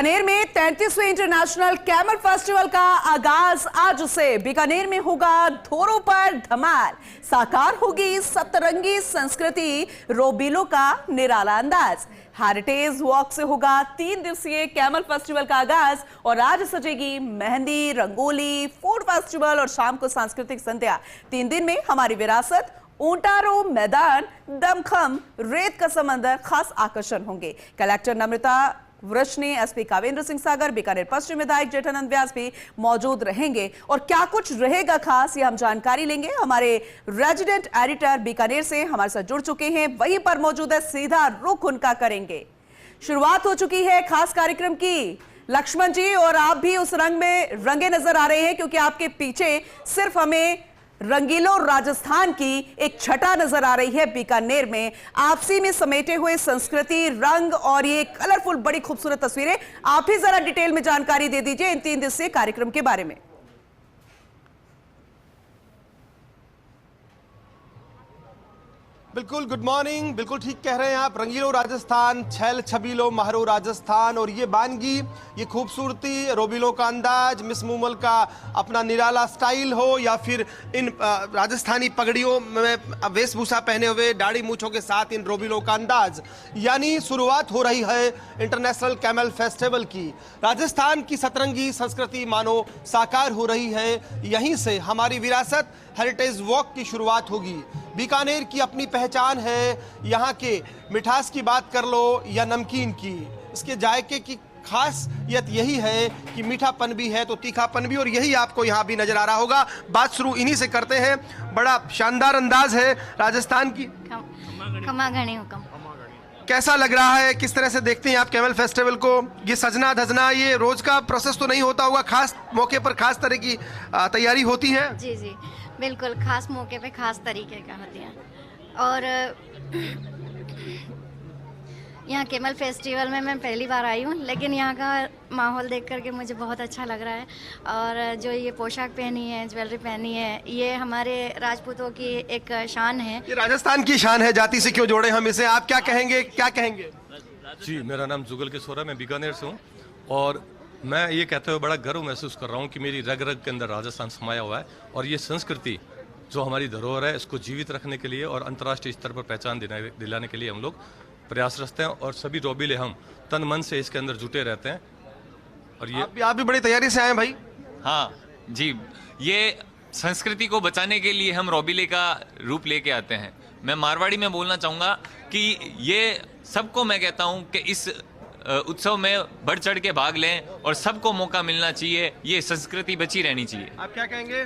बीकानेर में 33वें international camel festival का आगाज आज से। बीकानेर में होगा धोरों पर धमाल, साकार होगी सतरंगी संस्कृति, रोबीलों का निराला अंदाज। हेरिटेज वॉक से होगा 3 दिवसीय कैमल फेस्टिवल का आगाज और आज सजेगी मेहंदी, रंगोली, फूड फेस्टिवल और शाम को सांस्कृतिक संध्या। 3 दिन में हमारी विरासत, ऊंटारो मैदान, दमखम, रेत का समंदर खास आकर्षण होंगे। कलेक्टर नम्रता वृष्णि, एसपी कावेंद्र सिंह सागर, बीकानेर पश्चिम विधायक जेठानंद व्यास भी मौजूद रहेंगे और क्या कुछ रहेगा खास, ये हम जानकारी लेंगे। हमारे रेजिडेंट एडिटर बीकानेर से हमारे साथ जुड़ चुके हैं, वहीं पर मौजूद है, सीधा रुख उनका करेंगे। शुरुआत हो चुकी है खास कार्यक्रम की। लक्ष्मण जी, और आप भी उस रंग में रंगे नजर आ रहे हैं क्योंकि आपके पीछे सिर्फ हमें रंगीलो राजस्थान की एक छटा नजर आ रही है। बीकानेर में आपसी में समेटे हुए संस्कृति, रंग और ये कलरफुल बड़ी खूबसूरत तस्वीरें। आप ही जरा डिटेल में जानकारी दे दीजिए इन 3 दिवसीय कार्यक्रम के बारे में। बिल्कुल, गुड मॉर्निंग। बिल्कुल ठीक कह रहे हैं आप। रंगीलो राजस्थान, छैल छबीलो महरो राजस्थान, और ये बानगी, ये खूबसूरती, रोबीलो का अंदाज, मिस मूमल का अपना निराला स्टाइल हो, या फिर इन राजस्थानी पगड़ियों में वेशभूषा पहने हुए, दाढ़ी मूछों के साथ इन रोबीलो का अंदाज, यानी शुरुआत हो रही है इंटरनेशनल कैमल फेस्टिवल की। राजस्थान की सतरंगी संस्कृति मानो साकार हो रही है। यहीं से हमारी विरासत हेरिटेज वॉक की शुरुआत होगी। बीकानेर की अपनी पहचान है, यहाँ के मिठास की बात कर लो या नमकीन की, इसके जायके की खासियत यही है कि मीठापन भी है तो तीखापन भी, और यही आपको यहाँ भी नजर आ रहा होगा। बात शुरू इन्हीं से करते हैं। बड़ा शानदार अंदाज है राजस्थान की। खमा घणी हुकम। कैसा लग रहा है, किस तरह से देखते हैं आप कैमल फेस्टिवल को? ये सजना धजना, ये रोज का प्रोसेस तो नहीं होता होगा, खास मौके पर खास तरह की तैयारी होती है? जी जी बिल्कुल, खास मौके पे खास तरीके का होती है। और यहाँ कैमल फेस्टिवल में मैं पहली बार आई हूँ, लेकिन यहाँ का माहौल देख करके मुझे बहुत अच्छा लग रहा है। और जो ये पोशाक पहनी है, ज्वेलरी पहनी है, ये हमारे राजपूतों की एक शान है। ये राजस्थान की शान है, जाति से क्यों जोड़े हम इसे? आप क्या कहेंगे, क्या कहेंगे? जी, मेरा नाम जुगल किशोर है, मैं बीकानेर से हूँ और मैं ये कहते हुए बड़ा गर्व महसूस कर रहा हूँ कि मेरी रग रग के अंदर राजस्थान समाया हुआ है और ये संस्कृति जो हमारी धरोहर है इसको जीवित रखने के लिए और अंतर्राष्ट्रीय स्तर पर पहचान दिलाने के लिए हम लोग प्रयासरत हैं और सभी रोबीले हम तन मन से इसके अंदर जुटे रहते हैं। और ये आप भी बड़ी तैयारी से आए भाई? हाँ जी, ये संस्कृति को बचाने के लिए हम रोबीले का रूप लेके आते हैं। मैं मारवाड़ी में बोलना चाहूँगा कि ये सबको मैं कहता हूँ कि इस उत्सव में बढ़ चढ़ के भाग लें और सबको मौका मिलना चाहिए, ये संस्कृति बची रहनी चाहिए। आप क्या कहेंगे?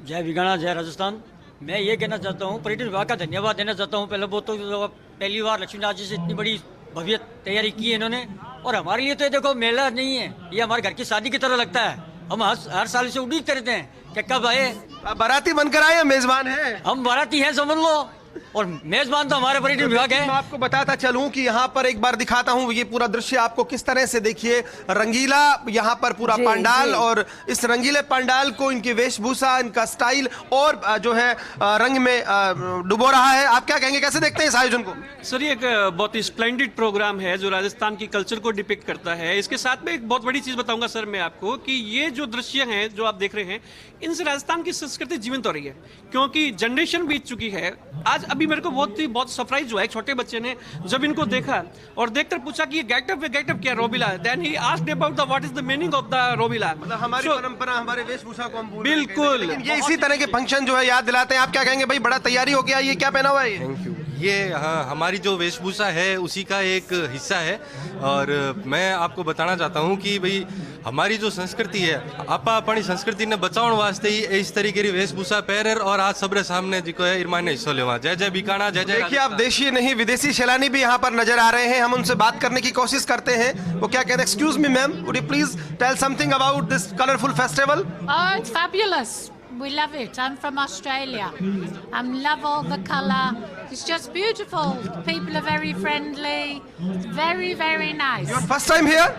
जय बीकाना, जय राजस्थान। मैं ये कहना चाहता हूँ, पर्यटन विभाग का धन्यवाद देना चाहता हूँ। पहले बहुत तो पहली बार लक्ष्मीनाथ जी से इतनी बड़ी भव्य तैयारी की है इन्होंने, और हमारे लिए तो ये देखो मेला नहीं है, ये हमारे घर की शादी की तरह लगता है। हम हर साल से उम्मीद करते हैं कि कब आए। बाराती बनकर आए, मेजबान है? हम बाराती हैं समझ लो, और मेजबान तो हमारे पर्यटन विभाग है। मैं आपको बताता चलूं कि यहाँ पर एक बार दिखाता हूँ ये पूरा दृश्य आपको किस तरह से। देखिए, रंगीला यहाँ पर पूरा पंडाल, और इस रंगीले पंडाल को इनकी वेशभूषा, इनका स्टाइल और जो है रंग में डुबो रहा है। आप क्या कहेंगे, कैसे देखते हैं इस आयोजन को? सर, ये एक बहुत ही स्प्लेंडेड प्रोग्राम है जो राजस्थान की कल्चर को डिपिक्ट करता है। इसके साथ में एक बहुत बड़ी चीज बताऊंगा सर मैं आपको कि ये जो दृश्य हैं जो आप देख रहे हैं, इनसे राजस्थान की संस्कृति जीवंत हो रही है, क्योंकि जनरेशन बीत चुकी है। आज अभी मेरे को बहुत सरप्राइज हुआ, एक छोटे बच्चे ने जब इनको देखा और देखकर पूछा कि ये गेटअप क्या रोबीला, then he asked about the what is the meaning of the रोबीला। मतलब हमारी परंपरा, हमारे वेशभूषा को हम बिल्कुल, लेकिन ये इसी तरह के फंक्शन जो है याद दिलाते हैं। आप क्या कहेंगे भाई, बड़ा तैयारी हो गया, ये क्या पहना हुआ है? Thank you. ये हाँ, हमारी जो वेशभूषा है उसी का एक हिस्सा है, और मैं आपको बताना चाहता हूँ कि भाई हमारी जो संस्कृति है, आपा अपनी संस्कृति ने बचाने वास्ते ही इस तरीके की वेशभूषा पहरे और आज सबरे सामने जिको है इरमान ने हिस्सा लेवा। जय जय बीकाना, जय जय। देखिए, आप देशी नहीं विदेशी सैलानी भी यहाँ पर नजर आ रहे हैं। हम उनसे बात करने की कोशिश करते हैं, वो क्या कहते हैं। Excuse me ma'am, would you please tell something about this colourful festival? Oh, it's fabulous. We love it. I'm from Australia. I love all the colour. It's just beautiful. People are very friendly. Very, very nice. Your first time here?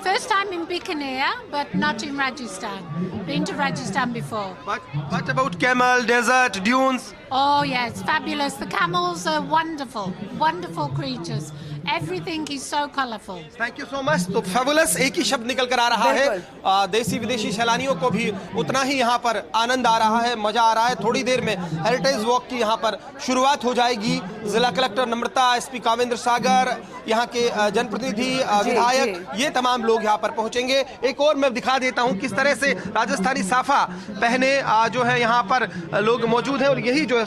First time in Bikaner, but not in Rajasthan. Been to Rajasthan before. What about camel, desert, dunes? Oh, yeah, it's fabulous. The camels are wonderful. Wonderful creatures. Everything is so colourful. Thank you so much. तो fabulous एक ही शब्द निकल कर आ रहा है। देसी विदेशी सैलानियों को भी उतना ही यहाँ पर आनंद आ रहा है, मजा आ रहा है। थोड़ी देर में हेरिटेज वॉक की यहाँ पर शुरुआत हो जाएगी। जिला कलेक्टर नम्रता, एसपी कावेंद्र सागर, यहाँ के जनप्रतिनिधि, विधायक, ये तमाम लोग यहाँ पर पहुंचेंगे। एक और मैं दिखा देता हूँ किस तरह से राजस्थानी साफा पहने जो है यहाँ पर लोग मौजूद हैं, और यही जो है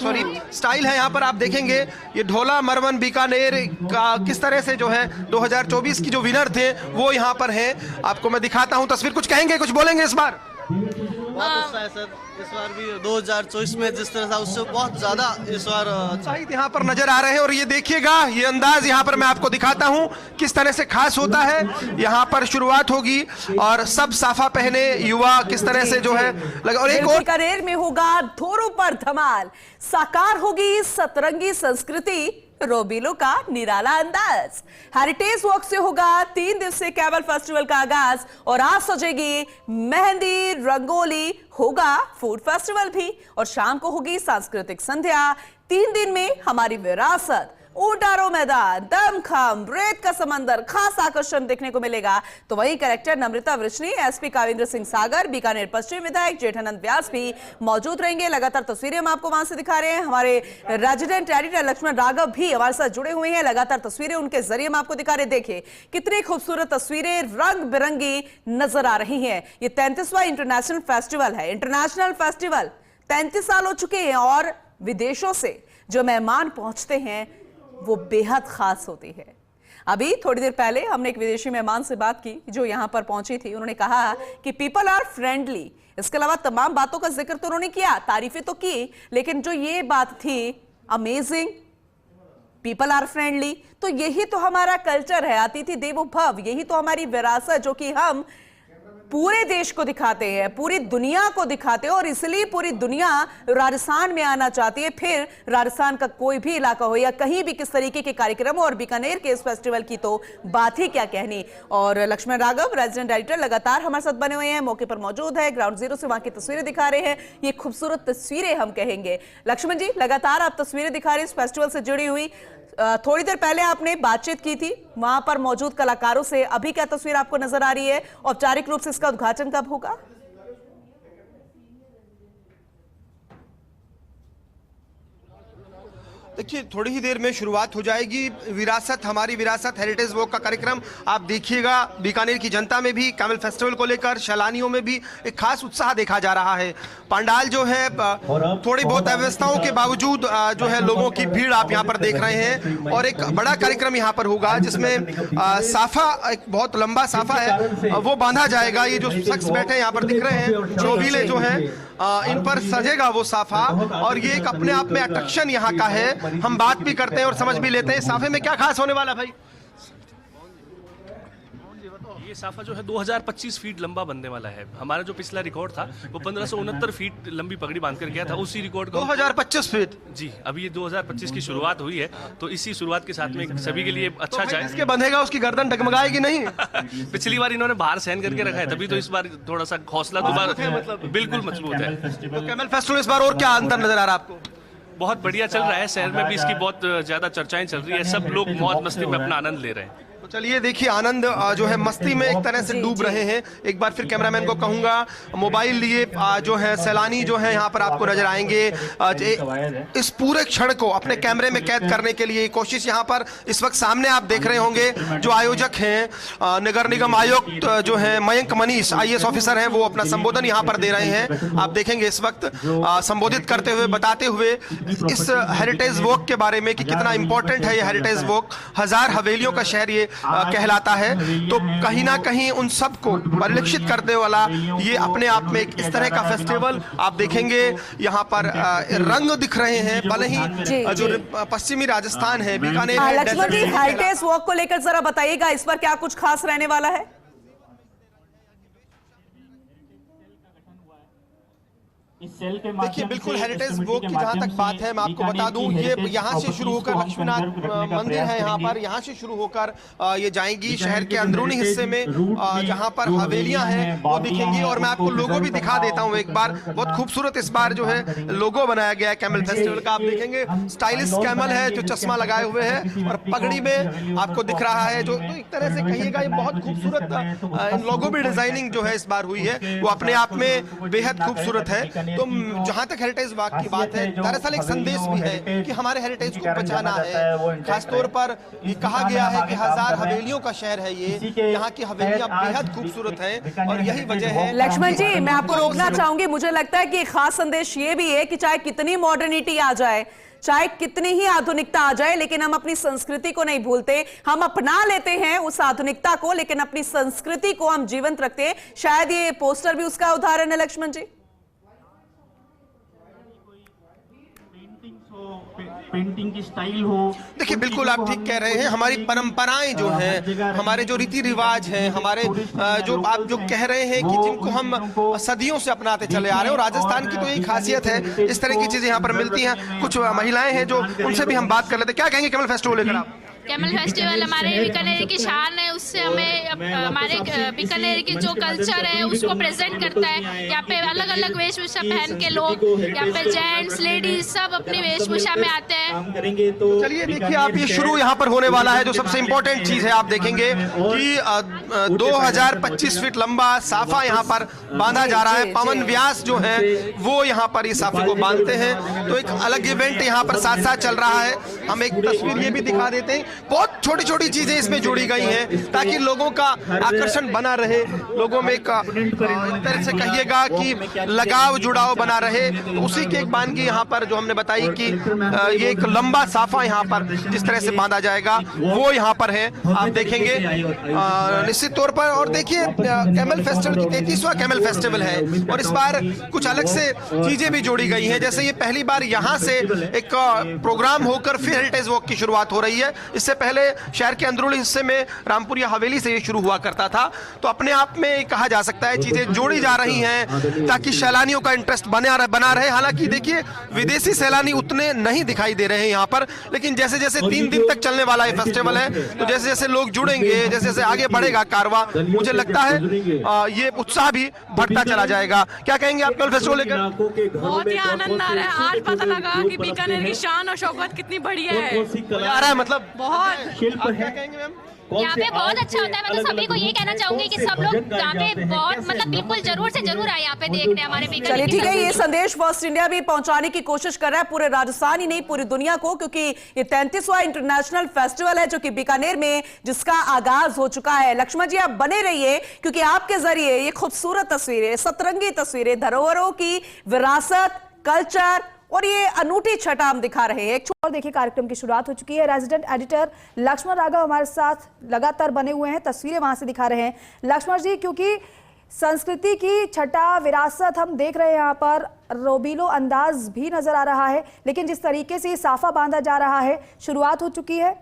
स्टाइल है यहाँ पर आप देखेंगे। ये ढोला मरवन बीकानेर का किस तरह से जो है 2024 की जो विनर थे वो यहाँ पर हैं। आपको मैं दिखाता हूँ तस्वीर। कुछ कहेंगे, कुछ बोलेंगे इस बार? बहुत उत्साह है सर, इस बार भी 2024 में जिस तरह था उससे बहुत ज्यादा इस बार उत्साहित यहाँ पर नजर आ रहे हैं। और ये देखिएगा, ये अंदाज यहाँ पर मैं आपको दिखाता हूँ किस तरह से खास होता है। यहाँ पर शुरुआत होगी और सब साफा पहने युवा किस तरह से जो है लगा। और एक और बीकानेर में होगा धोरों पर धमाल, साकार होगी सतरंगी संस्कृति, रोबिलो का निराला अंदाज। हेरिटेज वॉक से होगा 3 दिवसीय कैमल फेस्टिवल का आगाज और आज सजेगी मेहंदी, रंगोली, होगा फूड फेस्टिवल भी और शाम को होगी सांस्कृतिक संध्या। 3 दिन में हमारी विरासत, ऊंटारो मैदान, दमखम, रेत का समंदर, खास आकर्षण देखने को मिलेगा। तो वहीं कलेक्टर नम्रता वृष्णी, एसपी कावेंद्र सिंह सागर, बीकानेर पश्चिम विधायक जेठानंद व्यास भी मौजूद रहेंगे। लगातार तस्वीरें हम आपको वहां से दिखा रहे हैं। हमारे रेजिडेंट एडिटर लक्ष्मण राघव भी हमारे साथ जुड़े हुए हैं। लगातार तस्वीरें उनके जरिए हम आपको दिखा रहे। देखिए कितनी खूबसूरत तस्वीरें रंग बिरंगी नजर आ रही है। ये 33वां इंटरनेशनल फेस्टिवल है। इंटरनेशनल फेस्टिवल 33 साल हो चुके हैं और विदेशों से जो मेहमान पहुंचते हैं वो बेहद खास होती है। अभी थोड़ी देर पहले हमने एक विदेशी मेहमान से बात की जो यहां पर पहुंची थी। उन्होंने कहा कि पीपल आर फ्रेंडली। इसके अलावा तमाम बातों का जिक्र तो उन्होंने किया, तारीफें तो की, लेकिन जो ये बात थी अमेजिंग, पीपल आर फ्रेंडली, तो यही तो हमारा कल्चर है, अतिथि देवो भव। यही तो हमारी विरासत जो कि हम पूरे देश को दिखाते हैं, पूरी दुनिया को दिखाते हैं और इसलिए पूरी दुनिया राजस्थान में आना चाहती है। फिर राजस्थान का कोई भी इलाका हो या कहीं भी किस तरीके के कार्यक्रम हो, और बीकानेर के इस फेस्टिवल की तो बात ही क्या कहनी। और लक्ष्मण राघव, रेजिडेंट एडिटर, लगातार हमारे साथ बने हुए हैं, मौके पर मौजूद है, ग्राउंड जीरो से वहां की तस्वीरें दिखा रहे हैं। ये खूबसूरत तस्वीरें हम कहेंगे। लक्ष्मण जी, लगातार आप तस्वीरें दिखा रहे हैं इस फेस्टिवल से जुड़ी हुई। थोड़ी देर पहले आपने बातचीत की थी वहां पर मौजूद कलाकारों से, अभी क्या तस्वीर आपको नजर आ रही है? औपचारिक रूप से इसका उद्घाटन कब होगा? देखिए थोड़ी ही देर में शुरुआत हो जाएगी। विरासत, हमारी विरासत हेरिटेज वॉक का कार्यक्रम आप देखिएगा। बीकानेर की जनता में भी कैमल फेस्टिवल को लेकर, सैलानियों में भी एक खास उत्साह देखा जा रहा है। पंडाल जो है थोड़ी बहुत अव्यवस्थाओं के बावजूद जो है लोगों की भीड़ आप यहाँ पर देख रहे हैं। और एक बड़ा कार्यक्रम यहाँ पर होगा जिसमें साफा, एक बहुत लंबा साफा है वो बांधा जाएगा। ये जो शख्स बैठे यहाँ पर दिख रहे हैं, चौबीले जो है इन पर सजेगा वो साफा, और ये एक अपने आप में अट्रैक्शन यहाँ का है। हम बात भी करते हैं और समझ भी लेते हैं साफे में क्या खास होने वाला। भाई ये साफा जो है 2025 फीट लंबा बनने वाला है। हमारा जो पिछला रिकॉर्ड था वो 1569 फीट लंबी पगड़ी बांध कर गया था। उसी रिकॉर्ड को 2025 फीट जी, अभी ये 2025 की शुरुआत हुई है, तो इसी शुरुआत के साथ में सभी के लिए अच्छा जाए। इसके बंधेगा उसकी गर्दन डगमगाएगी नहीं? पिछली बार इन्होंने बाहर सहन करके रखा है, तभी तो इस बार थोड़ा सा हौसला दोबारा बिल्कुल मजबूत है। तो कैमल फेस्टिवल इस बार और क्या अंतर नजर आ रहा है आपको? बहुत बढ़िया चल रहा है, शहर में भी इसकी बहुत ज्यादा चर्चाएं चल रही है, सब लोग मौज मस्ती में अपना आनंद ले रहे हैं। तो चलिए देखिए, आनंद जो है मस्ती में एक तरह से डूब रहे हैं। एक बार फिर कैमरामैन को कहूंगा, मोबाइल लिए जो है सैलानी जो है यहाँ पर आपको नजर आएंगे। इस पूरे क्षण को अपने कैमरे में कैद करने के लिए कोशिश यहाँ पर इस वक्त सामने आप देख रहे होंगे। जो आयोजक हैं, नगर निगम आयुक्त जो है मयंक मनीष, IAS ऑफिसर हैं, वो अपना संबोधन यहाँ पर दे रहे हैं। आप देखेंगे इस वक्त संबोधित करते हुए, बताते हुए इस हेरिटेज वॉक के बारे में कि कितना इंपॉर्टेंट है ये हेरिटेज वॉक। 1000 हवेलियों का शहर ये कहलाता है। तो कहीं ना कहीं उन सबको परिलक्षित करने वाला ये अपने आप में एक इस तरह का फेस्टिवल आप देखेंगे। यहाँ पर रंग दिख रहे हैं, भले ही जो पश्चिमी राजस्थान है, बीकानेर है। लक्ष्मण जी, हेरिटेज वॉक को लेकर जरा बताइएगा, इस पर क्या कुछ खास रहने वाला है? देखिए बिल्कुल हेरिटेज वॉक की जहां तक बात है, मैं आपको बता दूं ये यहाँ से शुरू होकर लक्ष्मीनाथ मंदिर है यहाँ पर, यहाँ से शुरू होकर ये जाएंगी शहर के अंदरूनी हिस्से में जहां पर हवेलियां हैं वो दिखेंगी। और मैं आपको लोगो भी दिखा देता हूं एक बार, बहुत खूबसूरत इस बार जो है लोगो बनाया गया है कैमल फेस्टिवल का। आप देखेंगे स्टाइलिश कैमल है जो चश्मा लगाए हुए है और पगड़ी में आपको दिख रहा है, जो तो एक तरह से कहिएगा ये बहुत खूबसूरत लोगो भी डिजाइनिंग जो है इस बार हुई है वो अपने आप में बेहद खूबसूरत है। तो जहां तक हेरिटेज वॉक की बात है, दरअसल एक संदेश भी है कि हमारे हेरिटेज को बचाना है। खासतौर पर ये कहा गया है कि 1000 हवेलियों का शहर है ये, यहाँ की हवेलियां बेहद खूबसूरत हैं और यही वजह है। लक्ष्मण जी, मैं आपको रोकना चाहूंगी, मुझे लगता है कि एक खास संदेश ये भी है कि चाहे कितनी मॉडर्निटी आ जाए, चाहे कितनी ही आधुनिकता आ जाए, लेकिन हम अपनी संस्कृति को नहीं भूलते। हम अपना लेते हैं उस आधुनिकता को, लेकिन अपनी संस्कृति को हम जीवंत रखते हैं। शायद ये पोस्टर भी उसका उदाहरण है। लक्ष्मण जी, पेंटिंग की स्टाइल हो, देखिए बिल्कुल आप ठीक कह रहे हैं। हमारी परंपराएं जो हैं, हमारे जो रीति रिवाज हैं, हमारे जो आप जो कह रहे हैं कि जिनको हम सदियों से अपनाते चले आ रहे हैं, और राजस्थान की तो यही खासियत है, इस तरह की चीजें यहाँ पर मिलती हैं। कुछ महिलाएं हैं जो उनसे भी हम बात कर लेते हैं। क्या कहेंगे कैमल फेस्टिवल लेकर आप? कैमल फेस्टिवल हमारे बीकानेर की शान है, उससे हमें हमारे बीकानेर की जो कल्चर है उसको प्रेजेंट करता है। यहाँ पे अलग अलग वेशभूषा पहन के लोग, यहाँ पे जेंट्स लेडीज सब अपनी वेशभूषा में आते हैं। तो चलिए देखिए आप, ये शुरू यहाँ पर होने वाला है। जो सबसे इम्पोर्टेंट चीज है, आप देखेंगे कि 2025 फीट लंबा साफा यहाँ पर बांधा जा रहा है। पवन व्यास जो है वो यहाँ पर इस साफे को बांधते हैं। तो एक अलग इवेंट यहाँ पर साथ साथ चल रहा है। हम एक तस्वीर ये भी दिखा देते हैं, बहुत छोटी छोटी चीजें इसमें जोड़ी गई हैं ताकि लोगों का आकर्षण बना रहे, लोगों में एक तरह से कहिएगा कि लगाव जुड़ाव बना रहे। तो उसी की एक वानगी यहाँ पर जो हमने बताई कि ये एक लंबा साफा यहाँ पर जिस तरह से बांधा जाएगा वो यहाँ पर है, आप देखेंगे निश्चित तौर पर। और देखिए कैमल फेस्टिवल की 33वां कैमल फेस्टिवल है और इस बार कुछ अलग से चीजें भी जोड़ी गई हैं। जैसे ये पहली बार यहाँ से एक प्रोग्राम होकर फिर हेरिटेज वॉक की शुरुआत हो रही है। इससे पहले शहर के अंदरूनी हिस्से में रामपुरिया हवेली से ये शुरू हुआ करता था। तो अपने आप में कहा जा सकता है चीजें जोड़ी जा रही हैं ताकि सैलानियों का इंटरेस्ट बना रहे। हालांकि देखिए विदेशी सैलानी उतने नहीं दिखाई दे रहे हैं यहाँ पर, लेकिन जैसे जैसे 3 दिन तक चलने वाला ये फेस्टिवल है, तो जैसे जैसे लोग जुड़ेंगे, जैसे जैसे आगे बढ़ेगा कारवां, मुझे लगता है ये उत्साह भी बढ़ता चला जाएगा। क्या कहेंगे आप कैमल फेस्टिवल लेकर? बहुत ही आनंद आ रहा है। आज पता लगा कि बीकानेर की शान और शौकत कितनी बढ़िया है। आ रहा है मतलब बहुत शिल्प है। यहाँ पे बहुत अच्छा होता है। मैं तो सभी को ये कहना चाहूंगी कि सब लोग यहाँ पे बहुत मतलब बिल्कुल जरूर से जरूर आए यहाँ पे देखने हमारे बीकानेर। चलिए ठीक है, ये संदेश फर्स्ट इंडिया भी पहुंचाने की कोशिश कर रहा है पूरे राजस्थान ही नहीं पूरी दुनिया को, क्योंकि ये 33वां इंटरनेशनल फेस्टिवल है जो कि बीकानेर में जिसका आगाज हो चुका है। लक्ष्मण जी आप बने रहिए, क्योंकि आपके जरिए ये खूबसूरत तस्वीरें, सतरंगी तस्वीरें, धरोहरों की विरासत, कल्चर और ये अनूठी छटा हम दिखा रहे हैं। और देखिए कार्यक्रम की शुरुआत हो चुकी है। रेजिडेंट एडिटर लक्ष्मण राघव हमारे साथ लगातार बने हुए हैं, तस्वीरें वहां से दिखा रहे हैं। लक्ष्मण जी, क्योंकि संस्कृति की छटा विरासत हम देख रहे हैं, यहाँ पर रोबीलो अंदाज भी नजर आ रहा है, लेकिन जिस तरीके से साफा बांधा जा रहा है, शुरुआत हो चुकी है।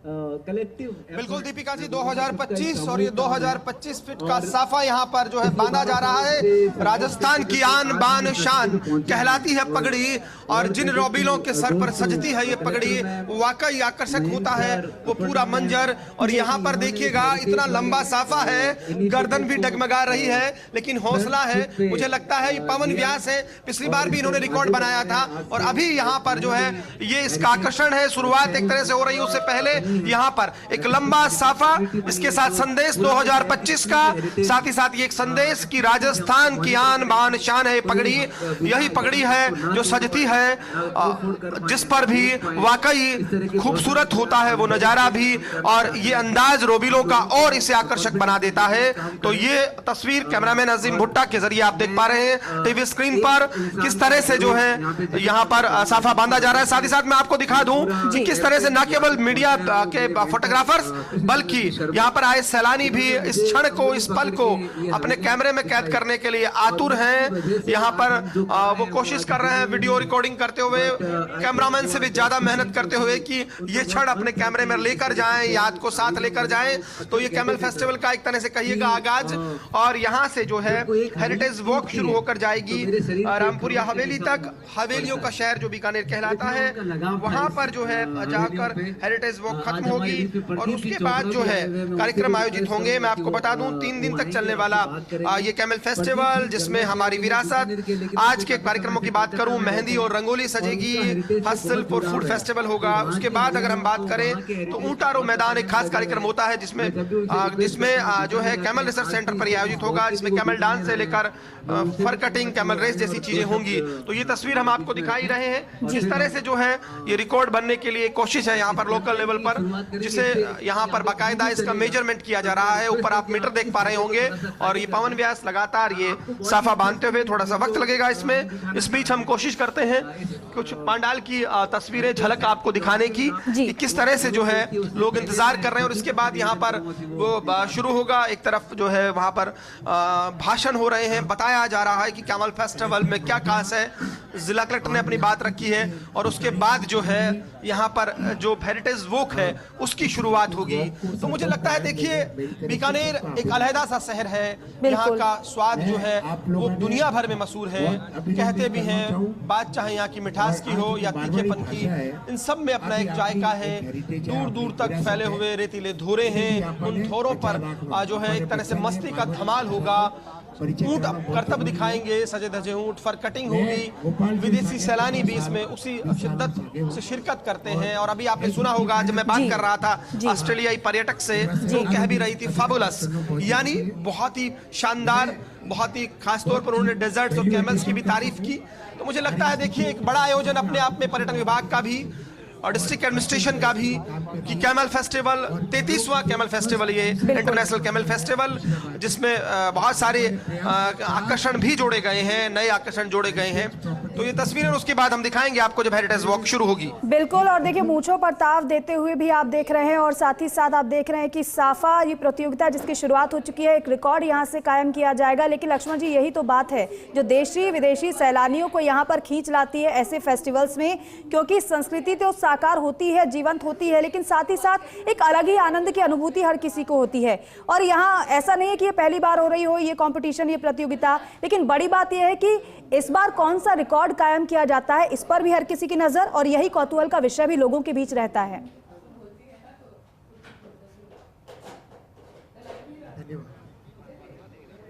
कलेक्टिव बिल्कुल दीपिका जी, 2025 और ये 2025 फीट का साफा यहाँ पर जो है बांधा जा रहा है। राजस्थान की आन बान शान कहलाती है पगड़ी, और जिन रोबीलों के सर पर सजती है ये पगड़ी वाकई आकर्षक होता है वो पूरा मंजर। और यहाँ पर देखिएगा इतना लंबा साफा है, गर्दन भी डगमगा रही है, लेकिन हौसला है। मुझे लगता है ये पवन व्यास है, पिछली बार भी इन्होंने रिकॉर्ड बनाया था और अभी यहाँ पर जो है ये इसका आकर्षण है। शुरुआत एक तरह से हो रही है, उससे पहले यहाँ पर एक लंबा साफा, इसके साथ संदेश 2025 का, साथ ही साथ ये एक संदेश कि राजस्थान की आन बान शान है पगड़ी। यही पगड़ी है जो सजती है, जिस पर भी वाकई खूबसूरत होता है वो नजारा भी, और ये अंदाज रोबीलों का और इसे आकर्षक बना देता है। तो ये तस्वीर कैमरामैन अजीम भुट्टा के जरिए आप देख पा रहे हैं टीवी स्क्रीन पर किस तरह से जो है यहाँ पर साफा बांधा जा रहा है। साथ ही साथ मैं आपको दिखा दूं कि किस तरह से न केवल मीडिया के फोटोग्राफर्स बल्कि यहाँ पर आए सैलानी भी इस क्षण को, इस पल को अपने कैमरे में कैद करने के लिए आतुर हैं। यहाँ पर वो कोशिश कर रहे हैं वीडियो रिकॉर्डिंग करते हुए, कैमरामैन से भी ज्यादा मेहनत करते हुए कि ये क्षण अपने कैमरे में लेकर जाएं, याद को साथ लेकर जाएं। तो ये कैमल फेस्टिवल का एक तरह से कहिएगा आगाज, और यहाँ से जो है हेरिटेज वॉक शुरू होकर जाएगी रामपुरिया हवेली तक। हवेलियों का शहर जो बीकानेर कहलाता है, वहां पर जो है जाकर हेरिटेज वॉक खत्म होगी और उसके बाद जो है कार्यक्रम आयोजित होंगे। मैं आपको बता दूं 3 दिन तक चलने वाला ये कैमल फेस्टिवल, जिसमें हमारी विरासत, आज के कार्यक्रमों की बात करूं मेहंदी और रंगोली सजेगी, हस्तशिल्प और फूड फेस्टिवल होगा। उसके बाद अगर हम बात करें तो ऊंटारो मैदान एक खास कार्यक्रम होता है जिसमें जो है कैमल रिसर्च सेंटर पर आयोजित होगा, जिसमें कैमल डांस से लेकर फर कटिंग, कैमल रेस जैसी चीजें होंगी। तो ये तस्वीर हम आपको दिखाई रहे हैं। जिस तरह से जो है ये रिकॉर्ड बनने के लिए कोशिश है यहाँ पर लोकल लेवल पर, जिसे यहाँ पर बाकायदा इसका मेजरमेंट किया जा रहा है। ऊपर आप मीटर देख पा रहे होंगे और ये पवन व्यास लगातार ये साफा बांधते हुए, थोड़ा सा वक्त लगेगा इसमें। इस बीच हम कोशिश करते हैं कुछ पांडाल की तस्वीरें, झलक आपको दिखाने की कि किस तरह से जो है लोग इंतजार कर रहे हैं। और इसके बाद यहाँ पर वो शुरू होगा। एक तरफ जो है वहां पर भाषण हो रहे हैं, बताया जा रहा है कि कैमल फेस्टिवल में क्या खास है। जिला कलेक्टर ने अपनी बात रखी है और उसके बाद जो है यहाँ पर जो हेरिटेज वॉक है उसकी शुरुआत होगी। तो मुझे लगता है, देखिए बीकानेर एक अलहदा सा शहर है, यहाँ का स्वाद जो है वो दुनिया भर में मशहूर है। कहते भी हैं बात चाहे यहाँ की मिठास की हो या तीखेपन की, इन सब में अपना एक जायका है। दूर दूर तक फैले हुए रेतीले धोरे हैं, उन धोरों पर जो है एक तरह से मस्ती का धमाल होगा। ऊंट करतब दिखाएंगे, सजे धजे ऊंट, फर कटिंग होगी। विदेशी सैलानी भी इसमें उसी शिद्दत से शिरकत करते हैं। और अभी आपने सुना होगा जब मैं बात कर रहा था ऑस्ट्रेलियाई पर्यटक से, जो कह भी रही थी फैबुलस, यानी बहुत ही शानदार, बहुत ही खासतौर पर उन्होंने डेजर्ट्स और कैमल्स की भी तारीफ की। तो मुझे लगता है देखिए एक बड़ा आयोजन अपने आप में पर्यटन विभाग का भी और डिस्ट्रिक्ट एडमिनिस्ट्रेशन का भी, कि कैमल फेस्टिवल 33वां कैमल फेस्टिवल, ये इंटरनेशनल कैमल फेस्टिवल, जिसमें बहुत सारे आकर्षण भी जोड़े गए हैं, नए आकर्षण जोड़े गए हैं। तो ये तस्वीरें उसके बाद हम दिखाएंगे आपको जब हेरिटेज वॉक शुरू होगी। बिल्कुल। और देखिए मूंछों पर ताव देते हुए भी आप देख रहे हैं और साथ ही साथ आप देख रहे हैं कि साफा ये प्रतियोगिता जिसकी शुरुआत हो चुकी है, एक रिकॉर्ड यहाँ से कायम किया जाएगा। लेकिन लक्ष्मण जी यही तो बात है जो देशी विदेशी सैलानियों को यहाँ पर खींच लाती है ऐसे फेस्टिवल्स में, क्योंकि संस्कृति तो साकार होती है, जीवंत होती है, लेकिन साथ ही साथ एक अलग ही आनंद की अनुभूति हर किसी को होती है। और यहाँ ऐसा नहीं है कि ये पहली बार हो रही हो ये कंपटीशन, ये प्रतियोगिता, लेकिन बड़ी बात यह है कि इस बार कौन सा रिकॉर्ड कायम किया जाता है, इस पर भी हर किसी की नजर, और यही कौतूहल का विषय भी लोगों के बीच रहता है।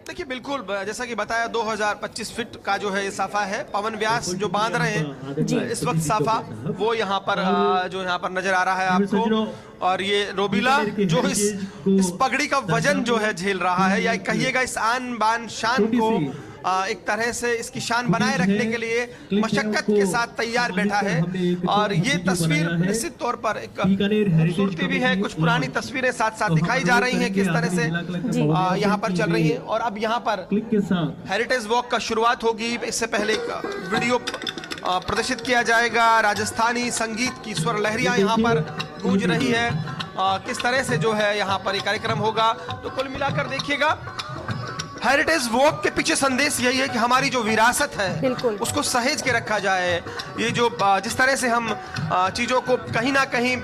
देखिए बिल्कुल, जैसा कि बताया 2025 फीट का जो है साफा है। पवन व्यास जो बांध रहे हैं इस वक्त साफा, वो यहाँ पर जो यहाँ पर नजर आ रहा है आपको। और ये रोबीला जो इस पगड़ी का वजन जो है झेल रहा है, या कहिएगा इस आन बान शान को एक तरह से इसकी शान बनाए रखने के लिए मशक्कत के साथ तैयार बैठा है। और ये तस्वीर निश्चित तौर पर एक खूबसूरती भी है। कुछ पुरानी तस्वीरें साथ साथ दिखाई जा रही हैं किस तरह से यहाँ पर चल रही हैं। और अब यहाँ पर हेरिटेज वॉक का शुरुआत होगी। इससे पहले एक वीडियो प्रदर्शित किया जाएगा। राजस्थानी संगीत की स्वर लहरियां यहाँ पर गूंज रही है। किस तरह से जो है यहाँ पर ये कार्यक्रम होगा। तो कुल मिलाकर देखिएगा, हेरिटेज वॉक के पीछे संदेश यही है कि हमारी जो विरासत है उसको सहेज के रखा जाए। ये जो जिस तरह से हम चीजों को कहीं ना कहीं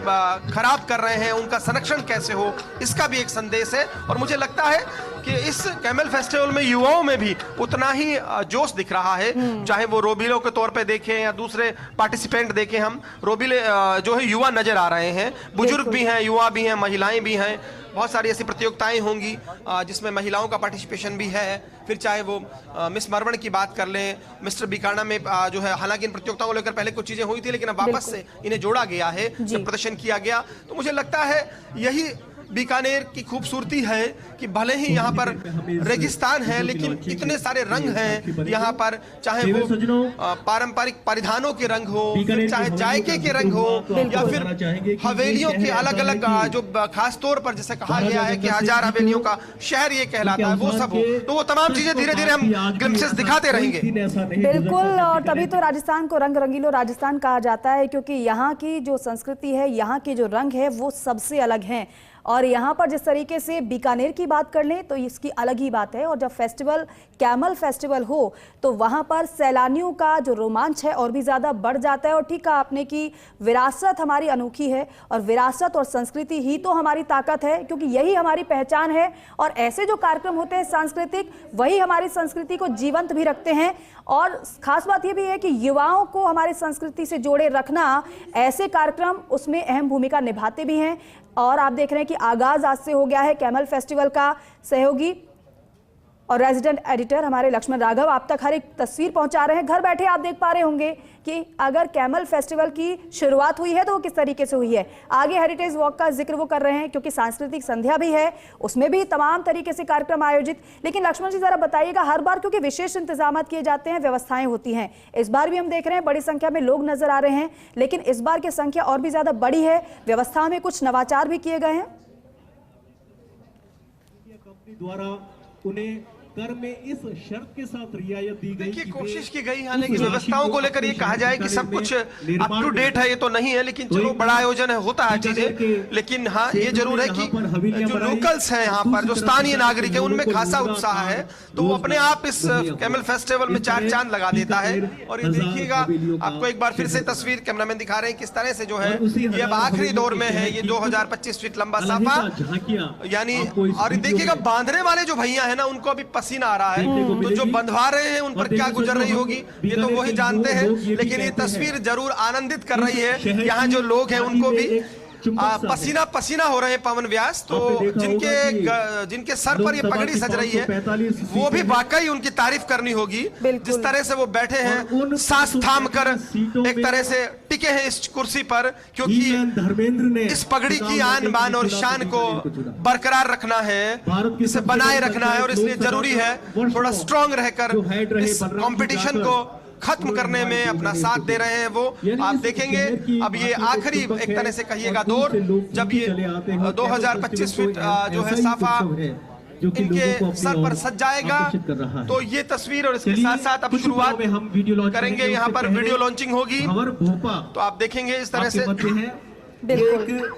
खराब कर रहे हैं, उनका संरक्षण कैसे हो, इसका भी एक संदेश है। और मुझे लगता है कि इस कैमल फेस्टिवल में युवाओं में भी उतना ही जोश दिख रहा है, चाहे वो रोबीलों के तौर पे देखें या दूसरे पार्टिसिपेंट देखें। हम रोबीले जो है युवा नजर आ रहे हैं, बुजुर्ग भी हैं, युवा भी हैं, महिलाएं भी हैं। बहुत सारी ऐसी प्रतियोगिताएं होंगी जिसमें महिलाओं का पार्टिसिपेशन भी है। फिर चाहे वो मिस मरवण की बात कर लें, मिस्टर बीकाना में जो है, हालांकि इन प्रतियोगिताओं को लेकर पहले कुछ चीजें हुई थी, लेकिन अब वापस से इन्हें जोड़ा गया है, जब प्रदर्शन किया गया। तो मुझे लगता है यही बीकानेर की खूबसूरती है कि भले ही यहाँ पर रेगिस्तान है लेकिन इतने सारे रंग हैं यहाँ पर, चाहे वो पारंपरिक परिधानों के रंग हो, चाहे जायके के रंग हो, या फिर हवेलियों के अलग अलग जो खास तौर पर जैसे कहा गया है कि 1000 हवेलियों का शहर ये कहलाता है, वो सब हो। तो वो तमाम चीजें धीरे धीरे हम ग्लिम्पसेस दिखाते रहेंगे। बिल्कुल, और तभी तो राजस्थान को रंग रंगीलो राजस्थान कहा जाता है, क्योंकि यहाँ की जो संस्कृति है, यहाँ के जो रंग है वो सबसे अलग हैं। और यहाँ पर जिस तरीके से बीकानेर की बात कर लें तो इसकी अलग ही बात है। और जब फेस्टिवल कैमल फेस्टिवल हो तो वहाँ पर सैलानियों का जो रोमांच है और भी ज़्यादा बढ़ जाता है। और ठीक कहा आपने कि विरासत हमारी अनोखी है और विरासत और संस्कृति ही तो हमारी ताकत है, क्योंकि यही हमारी पहचान है। और ऐसे जो कार्यक्रम होते हैं सांस्कृतिक, वही हमारी संस्कृति को जीवंत भी रखते हैं। और खास बात यह भी है कि युवाओं को हमारी संस्कृति से जोड़े रखना, ऐसे कार्यक्रम उसमें अहम भूमिका निभाते भी हैं। और आप देख रहे हैं कि आगाज आज से हो गया है कैमल फेस्टिवल का। सहयोगी और रेजिडेंट एडिटर हमारे लक्ष्मण राघव आप तक हर एक तस्वीर पहुंचा रहे हैं। घर बैठे आप देख पा रहे होंगे कि अगर कैमल फेस्टिवल की शुरुआत हुई है तो वो किस तरीके से हुई है। आगे हेरिटेज वॉक का जिक्र वो कर रहे हैं, क्योंकि सांस्कृतिक संध्या भी है, उसमें भी तमाम तरीके से कार्यक्रम आयोजित। लेकिन लक्ष्मण जी जरा बताइएगा, हर बार क्योंकि विशेष इंतजाम किए जाते हैं, व्यवस्थाएं होती हैं, इस बार भी हम देख रहे हैं बड़ी संख्या में लोग नजर आ रहे हैं, लेकिन इस बार की संख्या और भी ज्यादा बड़ी है। व्यवस्थाओं में कुछ नवाचार भी किए गए हैं। कंपनी द्वारा उन्हें कर में इस शर्त के साथ रियायत दी गई। देखिए, कोशिश की गई है लेकिन व्यवस्थाओं को लेकर ये कहा जाए कि सब कुछ अप टू डेट है, ये तो नहीं है। लेकिन चलो, बड़ा आयोजन है, होता है चीजें। लेकिन हाँ, ये जरूर है कि जो लोकल्स हैं यहाँ पर, जो स्थानीय नागरिक है, उनमें खासा उत्साह है, तो वो अपने आप इस कैमल फेस्टिवल में चार चांद लगा देता है। और ये देखिएगा, आपको एक बार फिर से तस्वीर कैमरामैन दिखा रहे हैं किस तरह से जो है ये अब आखिरी दौर में है। ये 2025 फीट लंबा साफा, यानी, और देखिएगा बांधने वाले जो भैया है ना, उनको अभी पसीना आ रहा है, तो जो बंधवा रहे हैं उन पर क्या गुजर रही होगी ये तो वही जानते हैं। लेकिन ये तस्वीर जरूर आनंदित कर रही है। यहाँ जो लोग हैं उनको भी पसीना पसीना हो रहे हैं पवन व्यास। तो जिनके सर पर ये पगड़ी सज रही है, वो भी वाकई उनकी तारीफ करनी होगी। जिस तरह से वो बैठे हैं, सांस थाम कर एक तरह से टिके हैं इस कुर्सी पर, क्योंकि इस पगड़ी की आन बान और शान को बरकरार रखना है, इसे बनाए रखना है। और इसलिए जरूरी है थोड़ा स्ट्रांग रहकर इस कंपटीशन को खत्म करने में अपना साथ दे रहे हैं वो। आप देखेंगे अब ये आखिरी एक तरह से कहिएगा दौर, जब ये 2025 फीट जो है साफा इनके सर पर सज जाएगा। तो ये तस्वीर, और इसके साथ साथ अब शुरुआत करेंगे, यहाँ पर वीडियो लॉन्चिंग होगी, तो आप देखेंगे इस तरह से। बिल्कुल,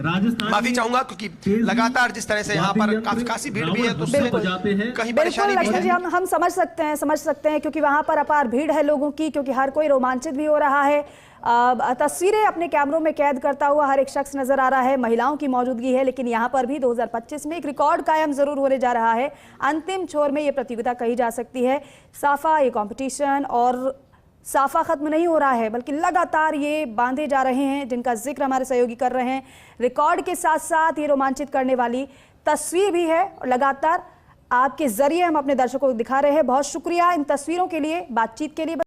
माफी चाहूंगा क्योंकि लगातार जिस तरह से यहाँ पर काफी भीड़ भी है, तो उससे कहीं परेशानी भी है। हम समझ सकते हैं क्योंकि वहां पर अपार भीड़ है लोगों की, क्योंकि हर कोई रोमांचित भी हो रहा है। तस्वीरें अपने कैमरों में कैद करता हुआ हर एक शख्स नजर आ रहा है। महिलाओं की मौजूदगी है, लेकिन यहाँ पर भी 2025 में एक रिकॉर्ड कायम जरूर होने जा रहा है। अंतिम छोर में ये प्रतियोगिता कही जा सकती है। साफा ये कंपटीशन, और साफा खत्म नहीं हो रहा है, बल्कि लगातार ये बांधे जा रहे हैं, जिनका जिक्र हमारे सहयोगी कर रहे हैं। रिकॉर्ड के साथ साथ ये रोमांचित करने वाली तस्वीर भी है, और लगातार आपके जरिए हम अपने दर्शकों को दिखा रहे हैं। बहुत शुक्रिया इन तस्वीरों के लिए, बातचीत के लिए।